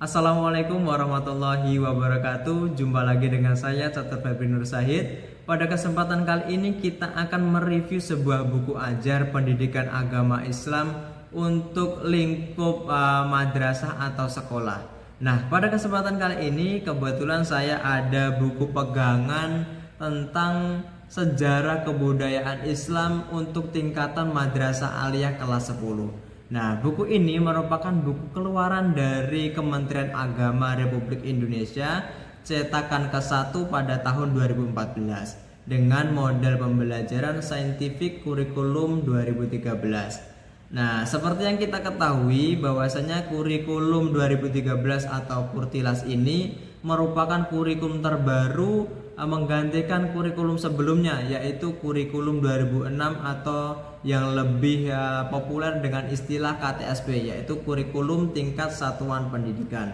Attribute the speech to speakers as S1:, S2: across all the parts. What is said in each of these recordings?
S1: Assalamualaikum warahmatullahi wabarakatuh. Jumpa lagi dengan saya Catur Febri Nur Syahid. Pada kesempatan kali ini kita akan mereview sebuah buku ajar pendidikan agama Islam untuk lingkup madrasah atau sekolah. Nah, pada kesempatan kali ini kebetulan saya ada buku pegangan tentang sejarah kebudayaan Islam untuk tingkatan madrasah aliyah kelas 10. Nah, buku ini merupakan buku keluaran dari Kementerian Agama Republik Indonesia, cetakan ke-1 pada tahun 2014 dengan model pembelajaran saintifik kurikulum 2013. Nah, seperti yang kita ketahui bahwasanya kurikulum 2013 atau Kurtilas ini merupakan kurikulum terbaru menggantikan kurikulum sebelumnya, yaitu kurikulum 2006 atau yang lebih populer dengan istilah KTSP, yaitu kurikulum tingkat satuan pendidikan.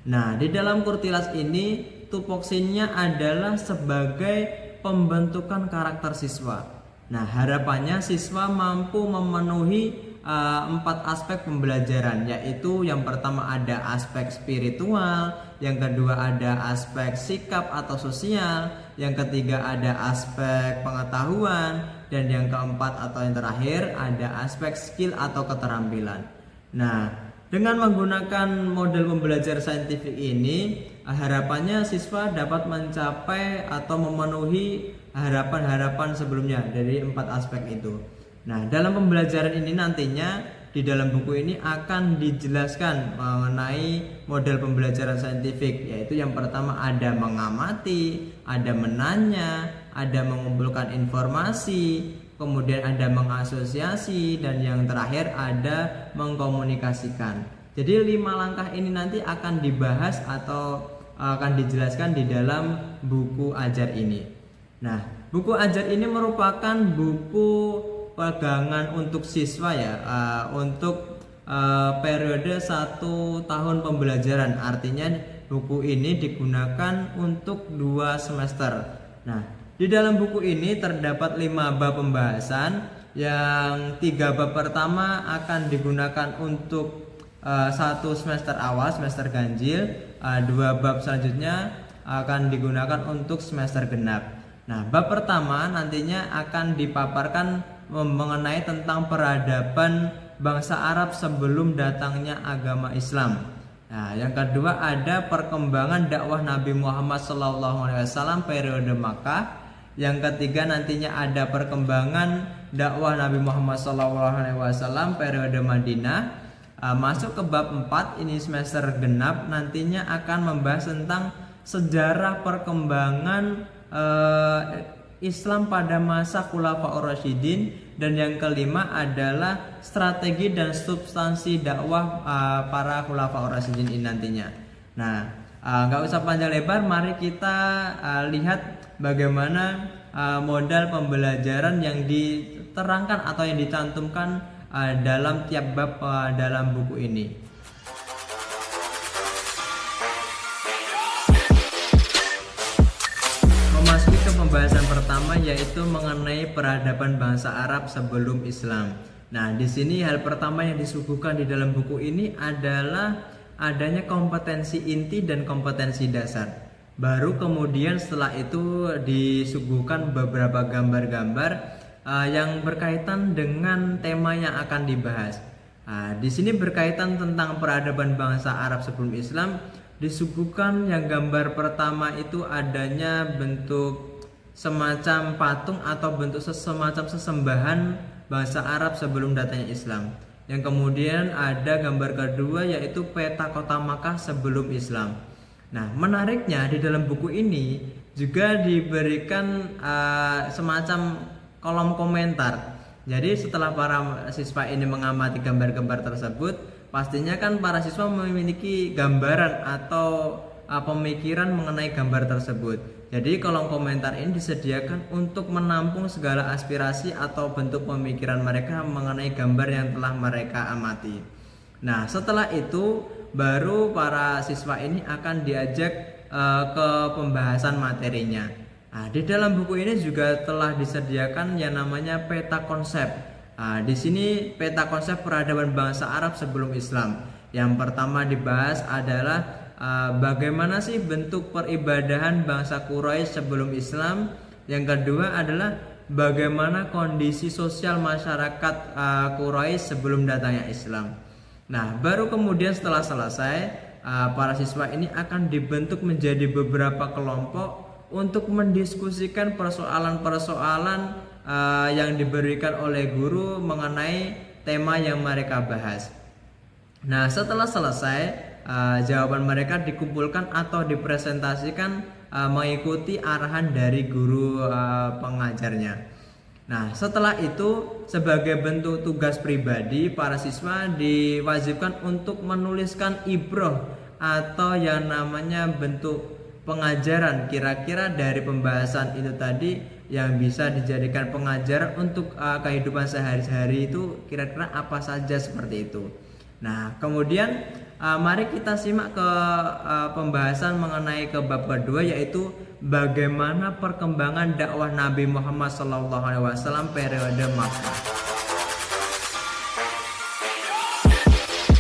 S1: Nah, di dalam Kurtilas ini tupoksinya adalah sebagai pembentukan karakter siswa. Nah, harapannya siswa mampu memenuhi 4 aspek pembelajaran, yaitu yang pertama ada aspek spiritual, yang kedua ada aspek sikap atau sosial, yang ketiga ada aspek pengetahuan, dan yang keempat atau yang terakhir ada aspek skill atau keterampilan. Nah, dengan menggunakan model pembelajaran saintifik ini, harapannya siswa dapat mencapai atau memenuhi harapan-harapan sebelumnya dari 4 aspek itu. Nah, dalam pembelajaran ini nantinya di dalam buku ini akan dijelaskan mengenai model pembelajaran saintifik, yaitu yang pertama ada mengamati, ada menanya, ada mengumpulkan informasi, kemudian ada mengasosiasi, dan yang terakhir ada mengkomunikasikan. Jadi 5 langkah ini nanti akan dibahas atau akan dijelaskan di dalam buku ajar ini. Nah, buku ajar ini merupakan buku pegangan untuk siswa ya, untuk periode 1 tahun pembelajaran. Artinya buku ini digunakan untuk 2 semester. Nah, di dalam buku ini terdapat 5 bab pembahasan. Yang 3 bab pertama akan digunakan untuk 1 semester awal, semester ganjil. 2 bab selanjutnya akan digunakan untuk semester genap. Nah, bab pertama nantinya akan dipaparkan mengenai tentang peradaban bangsa Arab sebelum datangnya agama Islam. Nah, yang kedua ada perkembangan dakwah Nabi Muhammad SAW periode Makkah. Yang ketiga nantinya ada perkembangan dakwah Nabi Muhammad SAW periode Madinah. Masuk ke bab 4 ini semester genap, nantinya akan membahas tentang sejarah perkembangan Islam pada masa Khulafaur Rasyidin. Dan yang kelima adalah strategi dan substansi dakwah para Khulafaur Rasyidin ini nantinya. Nah, nggak usah panjang lebar, mari kita lihat bagaimana modal pembelajaran yang diterangkan atau yang dicantumkan dalam tiap bab dalam buku ini. Pembahasan pertama yaitu mengenai peradaban bangsa Arab sebelum Islam. Nah, di sini hal pertama yang disuguhkan di dalam buku ini adalah adanya kompetensi inti dan kompetensi dasar. Baru kemudian setelah itu disuguhkan beberapa gambar-gambar yang berkaitan dengan tema yang akan dibahas. Di sini berkaitan tentang peradaban bangsa Arab sebelum Islam, disuguhkan yang gambar pertama itu adanya bentuk semacam patung atau bentuk semacam sesembahan bangsa Arab sebelum datangnya Islam. Yang kemudian ada gambar kedua yaitu peta kota Makkah sebelum Islam. Nah, menariknya di dalam buku ini juga diberikan semacam kolom komentar. Jadi setelah para siswa ini mengamati gambar-gambar tersebut, pastinya kan para siswa memiliki gambaran atau pemikiran mengenai gambar tersebut. Jadi kolom komentar ini disediakan untuk menampung segala aspirasi atau bentuk pemikiran mereka mengenai gambar yang telah mereka amati. Nah, setelah itu baru para siswa ini akan diajak ke pembahasan materinya. Nah, di dalam buku ini juga telah disediakan yang namanya peta konsep. Di sini peta konsep peradaban bangsa Arab sebelum Islam. Yang pertama dibahas adalah bagaimana sih bentuk peribadahan bangsa Quraisy sebelum Islam. Yang kedua adalah bagaimana kondisi sosial masyarakat Quraisy sebelum datangnya Islam. Nah, baru kemudian setelah selesai, para siswa ini akan dibentuk menjadi beberapa kelompok untuk mendiskusikan persoalan-persoalan yang diberikan oleh guru mengenai tema yang mereka bahas. Nah, setelah selesai, jawaban mereka dikumpulkan atau dipresentasikan mengikuti arahan dari guru pengajarnya. Nah, setelah itu sebagai bentuk tugas pribadi, para siswa diwajibkan untuk menuliskan ibroh atau yang namanya bentuk pengajaran kira-kira dari pembahasan itu tadi yang bisa dijadikan pengajaran untuk kehidupan sehari-hari itu kira-kira apa saja seperti itu. Nah, kemudian mari kita simak ke pembahasan mengenai ke bab kedua, yaitu bagaimana perkembangan dakwah Nabi Muhammad SAW periode Makkah.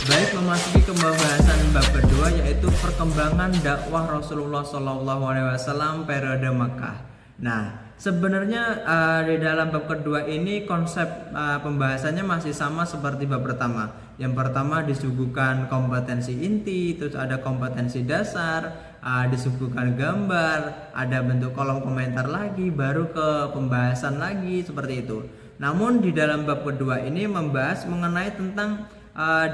S1: Baik, memasuki ke pembahasan bab kedua, yaitu perkembangan dakwah Rasulullah SAW periode Makkah. Nah, sebenarnya di dalam bab kedua ini konsep pembahasannya masih sama seperti bab pertama. Yang pertama disuguhkan kompetensi inti, terus ada kompetensi dasar, disuguhkan gambar, ada bentuk kolom komentar lagi, baru ke pembahasan lagi seperti itu. Namun di dalam bab kedua ini membahas mengenai tentang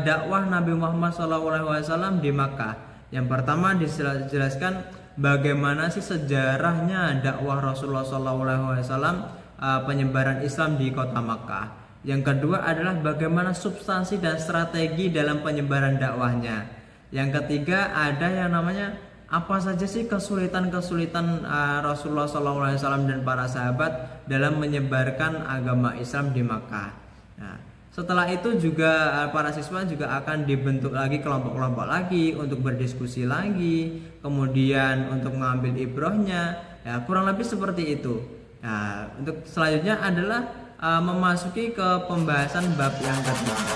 S1: dakwah Nabi Muhammad SAW di Makkah. Yang pertama dijelaskan bagaimana sih sejarahnya dakwah Rasulullah SAW penyebaran Islam di kota Makkah. Yang kedua adalah bagaimana substansi dan strategi dalam penyebaran dakwahnya. Yang ketiga ada yang namanya apa saja sih kesulitan-kesulitan Rasulullah SAW dan para sahabat dalam menyebarkan agama Islam di Makkah. Nah, setelah itu juga para siswa juga akan dibentuk lagi kelompok-kelompok lagi untuk berdiskusi lagi, kemudian untuk mengambil ibrohnya, ya kurang lebih seperti itu. Nah, untuk selanjutnya adalah memasuki ke pembahasan bab yang ketiga.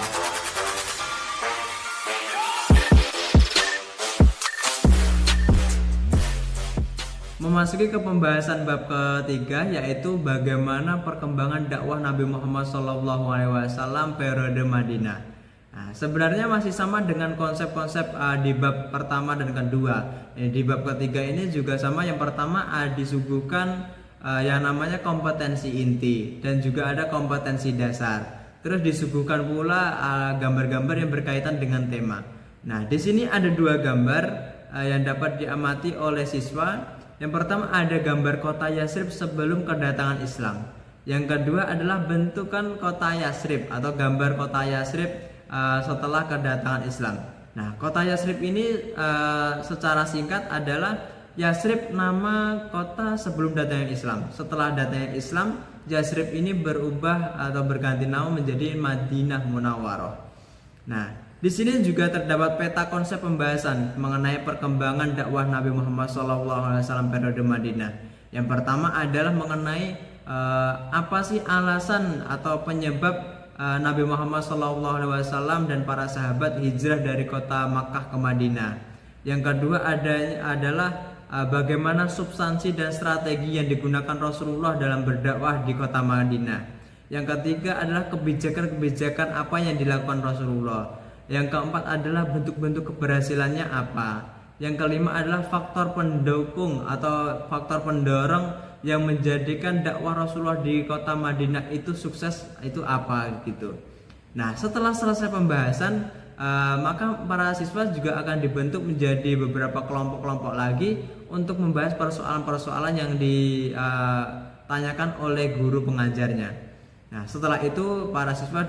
S1: Memasuki ke pembahasan bab ketiga, yaitu bagaimana perkembangan dakwah Nabi Muhammad SAW periode Madinah. Nah, sebenarnya masih sama dengan konsep-konsep di bab pertama dan kedua. Di bab ketiga ini juga sama. Yang pertama disuguhkan yang namanya kompetensi inti dan juga ada kompetensi dasar. Terus disuguhkan pula gambar-gambar yang berkaitan dengan tema. Nah, di sini ada dua gambar yang dapat diamati oleh siswa. Yang pertama ada gambar kota Yasrib sebelum kedatangan Islam. Yang kedua adalah bentukan kota Yasrib atau gambar kota Yasrib setelah kedatangan Islam. Nah, kota Yasrib ini secara singkat adalah Yasrib nama kota sebelum datangnya Islam. Setelah datangnya Islam, Yasrib ini berubah atau berganti nama menjadi Madinah Munawwaroh. Nah, di sini juga terdapat peta konsep pembahasan mengenai perkembangan dakwah Nabi Muhammad SAW periode Madinah. Yang pertama adalah mengenai apa sih alasan atau penyebab Nabi Muhammad SAW dan para sahabat hijrah dari kota Makkah ke Madinah. Yang kedua adalah bagaimana substansi dan strategi yang digunakan Rasulullah dalam berdakwah di kota Madinah. Yang ketiga adalah kebijakan-kebijakan apa yang dilakukan Rasulullah. Yang keempat adalah bentuk-bentuk keberhasilannya apa. Yang kelima adalah faktor pendukung atau faktor pendorong yang menjadikan dakwah Rasulullah di kota Madinah itu sukses itu apa gitu. Nah, setelah selesai pembahasan, maka para siswa juga akan dibentuk menjadi beberapa kelompok-kelompok lagi untuk membahas persoalan-persoalan yang ditanyakan oleh guru pengajarnya. Nah, setelah itu para siswa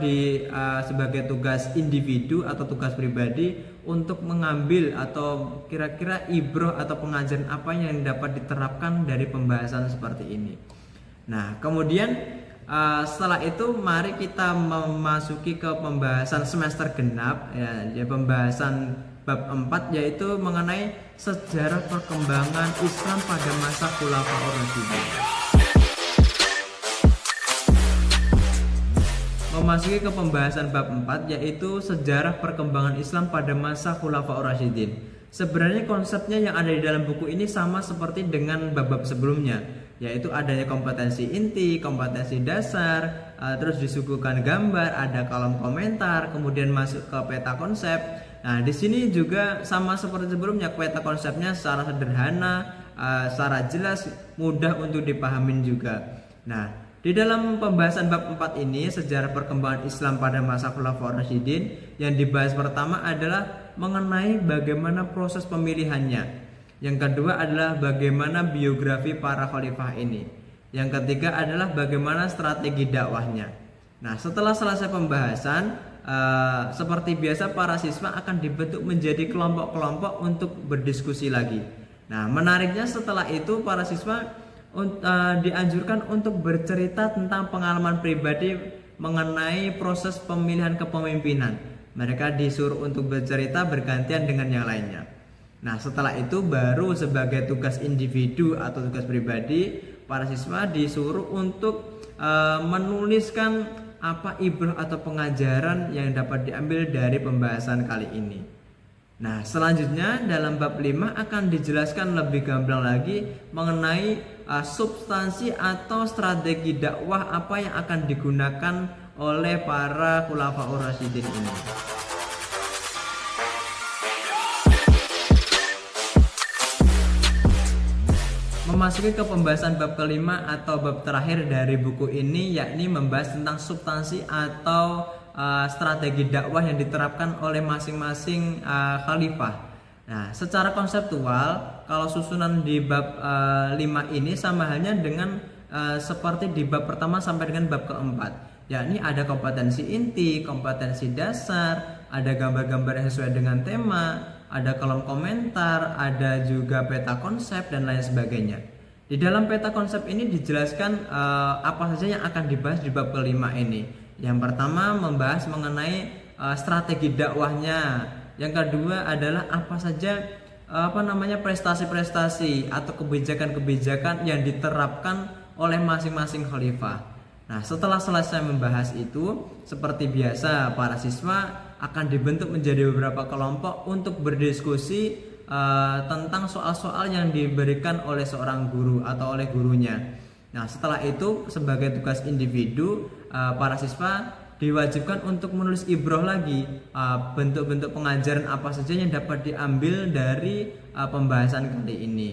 S1: sebagai tugas individu atau tugas pribadi untuk mengambil atau kira-kira ibroh atau pengajaran apa yang dapat diterapkan dari pembahasan seperti ini. Nah, kemudian setelah itu mari kita memasuki ke pembahasan semester genap ya pembahasan bab 4, yaitu mengenai sejarah perkembangan Islam pada masa Khulafaur Rasyidin. memasuki ke pembahasan bab 4, yaitu sejarah perkembangan Islam pada masa Khulafaur Rasyidin. Sebenarnya konsepnya yang ada di dalam buku ini sama seperti dengan bab-bab sebelumnya, yaitu adanya kompetensi inti, kompetensi dasar, terus disuguhkan gambar, ada kolom komentar, kemudian masuk ke peta konsep. Nah, di sini juga sama seperti sebelumnya, peta konsepnya secara sederhana, secara jelas, mudah untuk dipahamin juga. Nah, di dalam pembahasan bab 4 ini, sejarah perkembangan Islam pada masa Khulafaur Rasyidin, yang dibahas pertama adalah mengenai bagaimana proses pemilihannya. Yang kedua adalah bagaimana biografi para khalifah ini. Yang ketiga adalah bagaimana strategi dakwahnya. Nah, setelah selesai pembahasan, seperti biasa para siswa akan dibentuk menjadi kelompok-kelompok untuk berdiskusi lagi. Nah, menariknya setelah itu para siswa dianjurkan untuk bercerita tentang pengalaman pribadi mengenai proses pemilihan kepemimpinan. Mereka disuruh untuk bercerita bergantian dengan yang lainnya. Nah, setelah itu baru sebagai tugas individu atau tugas pribadi, para siswa disuruh untuk menuliskan apa ibrah atau pengajaran yang dapat diambil dari pembahasan kali ini. Nah, selanjutnya dalam bab 5 akan dijelaskan lebih gamblang lagi mengenai substansi atau strategi dakwah apa yang akan digunakan oleh para Khulafaur Rasyidin ini. Memasuki ke pembahasan bab kelima atau bab terakhir dari buku ini, yakni membahas tentang substansi atau strategi dakwah yang diterapkan oleh masing-masing khalifah. Nah, secara konseptual, kalau susunan di bab 5 ini sama halnya dengan seperti di bab pertama sampai dengan bab keempat, yakni ada kompetensi inti, kompetensi dasar, ada gambar-gambar yang sesuai dengan tema, ada kolom komentar, ada juga peta konsep dan lain sebagainya. Di dalam peta konsep ini dijelaskan apa saja yang akan dibahas di bab kelima ini. Yang pertama membahas mengenai strategi dakwahnya. Yang kedua adalah apa saja prestasi-prestasi atau kebijakan-kebijakan yang diterapkan oleh masing-masing khalifah. Nah, setelah selesai membahas itu, seperti biasa para siswa akan dibentuk menjadi beberapa kelompok untuk berdiskusi tentang soal-soal yang diberikan oleh seorang guru atau oleh gurunya. Nah, setelah itu sebagai tugas individu, para siswa diwajibkan untuk menulis ibrah lagi, bentuk-bentuk pengajaran apa saja yang dapat diambil dari pembahasan kali ini.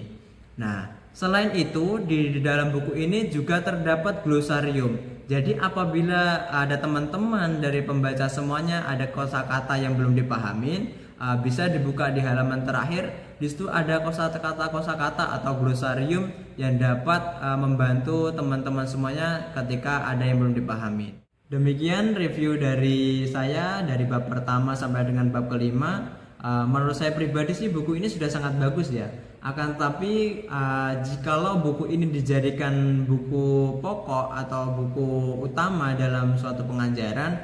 S1: Nah, selain itu di dalam buku ini juga terdapat glosarium. Jadi apabila ada teman-teman dari pembaca semuanya ada kosakata yang belum dipahamin, bisa dibuka di halaman terakhir. Di situ ada kosakata atau glosarium yang dapat membantu teman-teman semuanya ketika ada yang belum dipahami. Demikian review dari saya dari bab pertama sampai dengan bab kelima. Menurut saya pribadi sih buku ini sudah sangat bagus ya. Akan tetapi jikalau buku ini dijadikan buku pokok atau buku utama dalam suatu pengajaran,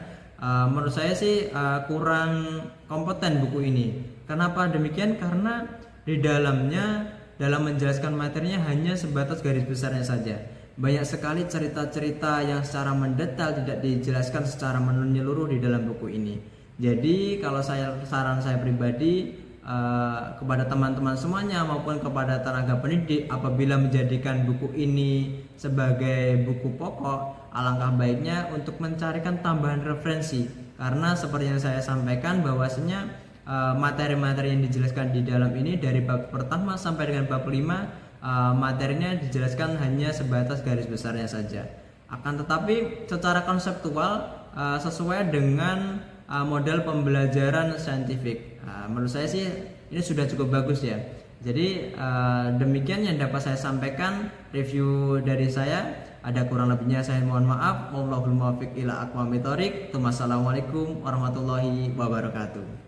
S1: menurut saya sih kurang kompeten buku ini. Kenapa demikian? Karena di dalamnya dalam menjelaskan materinya hanya sebatas garis besarnya saja. Banyak sekali cerita-cerita yang secara mendetail tidak dijelaskan secara menyeluruh di dalam buku ini. Jadi kalau saran saya pribadi kepada teman-teman semuanya maupun kepada tenaga pendidik, apabila menjadikan buku ini sebagai buku pokok, alangkah baiknya untuk mencarikan tambahan referensi. Karena seperti yang saya sampaikan bahwasanya materi-materi yang dijelaskan di dalam ini dari bab pertama sampai dengan bab 5, materinya dijelaskan hanya sebatas garis besarnya saja. Akan tetapi secara konseptual sesuai dengan model pembelajaran saintifik. Menurut saya sih ini sudah cukup bagus ya. Jadi demikian yang dapat saya sampaikan review dari saya. Ada kurang lebihnya saya mohon maaf. Wallahul muwaffiq ila aqwamit thoriq. Wassalamualaikum warahmatullahi wabarakatuh.